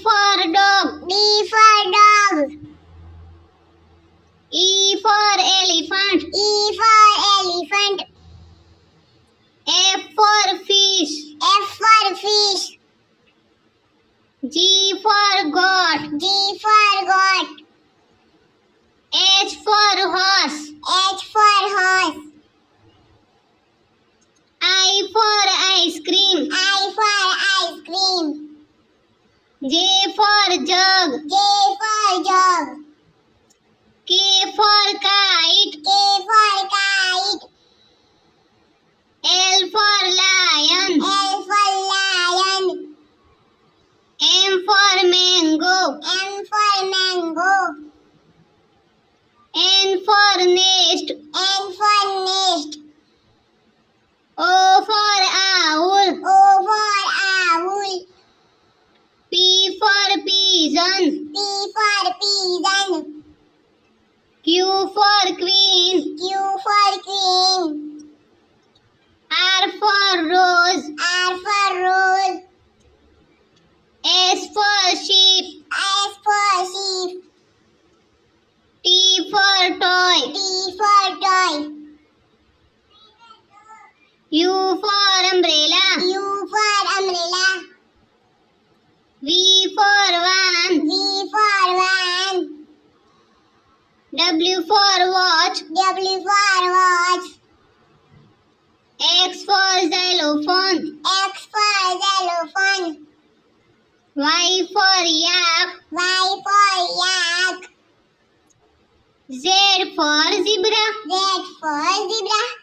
for dog. D for dog. E for elephant. E for elephant. F for fish. F for fish. G for goat. G for goat. H for horse. H for horse. I for ice cream. I for ice cream. J for jug. J for jug. K for kite. K for kite. L for lion. L for lion. M for mango. M for mango. N for nest. N for nest. O for owl. O for owl. P for pigeon. P for pigeon. Q for queen. Q for queen. R for rose. R for rose. S for sheep. S for sheep. T for toy. T for toy. U for umbrella. U for umbrella. V for van. V for van. W for watch. W for watch. X for xylophone. X for xylophone. Y for yak. Y for yak. Z for zebra. Z for zebra.